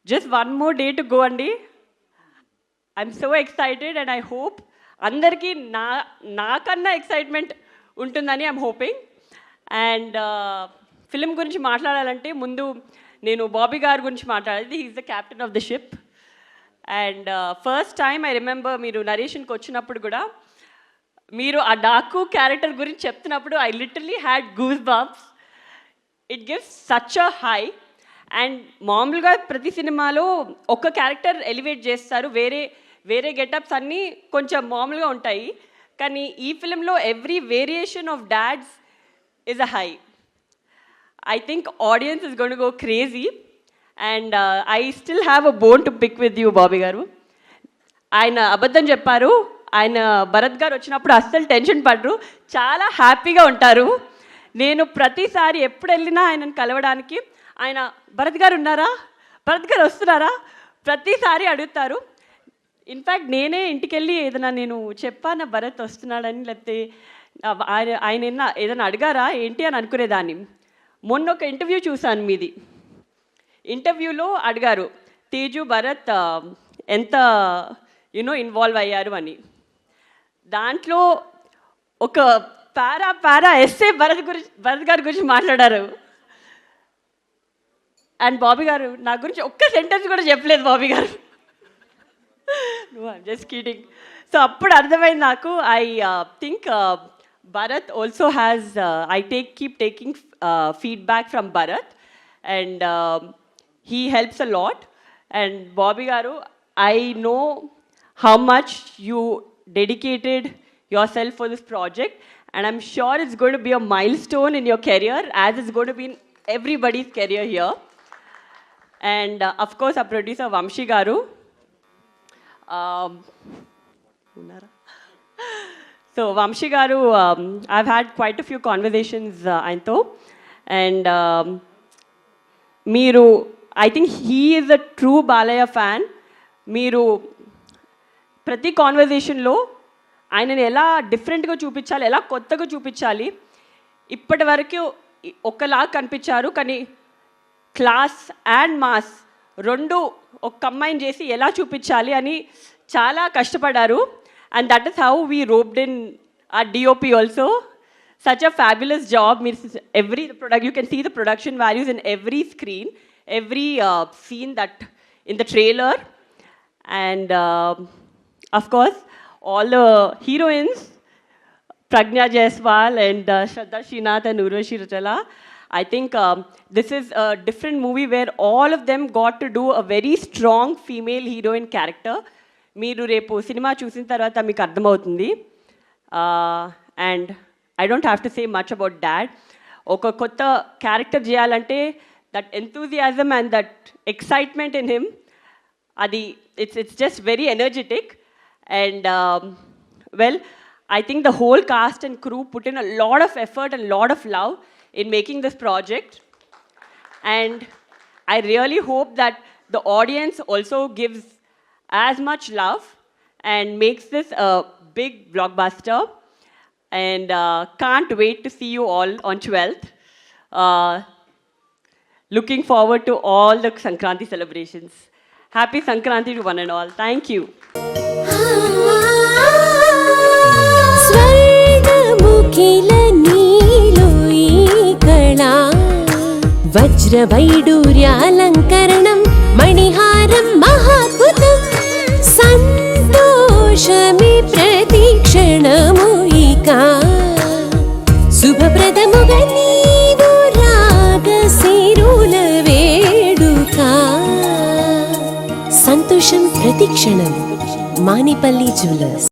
Just one more day to go, Andy. I'm so excited and I hope అందరికీ నాకన్నా excitement ఉంటుందని I'm hoping. And film గురించి మాట్లాడాలంటే ముందు నేను బాబీ గారి గురించి మాట్లాడేది. He's the captain of the ship. And first time I remember మీరు నరేషన్కి వచ్చినప్పుడు కూడా మీరు ఆ డాకు క్యారెక్టర్ గురించి చెప్తున్నప్పుడు I literally had goose bumps. It gives such a high. And మామూలుగా ప్రతి సినిమాలో ఒక క్యారెక్టర్ ఎలివేట్ చేస్తారు, వేరే గెటప్స్ అన్నీ కొంచెం మామూలుగా ఉంటాయి. కానీ ఈ ఫిలింలో every variation of dads is a high. I think audience is going to go crazy. And I still have a bone to pick with you Bobby గారు. ఆయన అబద్ధం చెప్పారు. ఆయన భరత్ గారు వచ్చినప్పుడు అస్సలు టెన్షన్ పడరు, చాలా హ్యాపీగా ఉంటారు. నేను ప్రతిసారి ఎప్పుడు వెళ్ళినా ఆయనను కలవడానికి ఆయన భరత్ గారు ఉన్నారా, భరత్ గారు వస్తున్నారా ప్రతిసారి అడుగుతారు. ఇన్ఫ్యాక్ట్ నేనే ఇంటికి వెళ్ళి ఏదైనా నేను చెప్పాను భరత్ వస్తున్నాడని, లేకపోతే ఆయన ఏదైనా అడిగారా ఏంటి అని అనుకునేదాన్ని. మొన్న ఒక ఇంటర్వ్యూ చూశాను మీది. ఇంటర్వ్యూలో అడిగారు తేజు భరత్ ఎంత ఇన్వాల్వ్ అయ్యారు అని. దాంట్లో ఒక పారా ఎస్సే భరత్ గారి గురించి మాట్లాడారు. అండ్ బాబీ గారు నా గురించి ఒక్క సెంటెన్స్ కూడా చెప్పలేదు బాబీ గారు. Just kidding. సో అప్పుడు అర్థమైంది నాకు. I think Bharat also has keep taking feedback from Bharat and he helps a lot. And Bobby garu, I know how much you dedicated yourself for this project, and I'm sure it's going to be a milestone in your career, as it's going to be in everybody's career here. And of course our producer Vamshi garu, so Vamshi garu, I've had quite a few conversations ayinto, and meeru I think he is a true Balaya fan. మీరు ప్రతి కాన్వర్జేషన్లో ఆయనని ఎలా డిఫరెంట్గా చూపించాలి, ఎలా కొత్తగా చూపించాలి. ఇప్పటి వరకు ఒకలా కనిపించారు, కానీ క్లాస్ అండ్ మాస్ రెండు ఒక కంబైన్ చేసి ఎలా చూపించాలి అని చాలా కష్టపడ్డారు. And that is how we roped in a DOP also. Such a fabulous job. మీరు every product you can see the production values in every screen, every scene that in the trailer. And of course all the heroines, Pragna Jaiswal and Shraddha Srinath and Urvashi Rajala. I think this is a different movie where all of them got to do a very strong female heroine character. Meeru repu cinema chusin tarvata meeku ardhamautundi. And I don't have to say much about that. Oka kotta character cheyalante that enthusiasm and that excitement in him, it's just very energetic. And well, I think the whole cast and crew put in a lot of effort and a lot of love in making this project. And I really hope that the audience also gives as much love and makes this a big blockbuster. And can't wait to see you all on 12th. Looking forward to all the Sankranti celebrations. Happy Sankranti to one and all. Thank you. Swargamukila neeloi kala vajra vaiduryalankaranam maniharam mahadbhutam santoshame pratikshanam ika శుభప్రదముగా నీవు రాగశిరుల వేడుక సంతోషం ప్రతిక్షణం. Manipalli jewellers.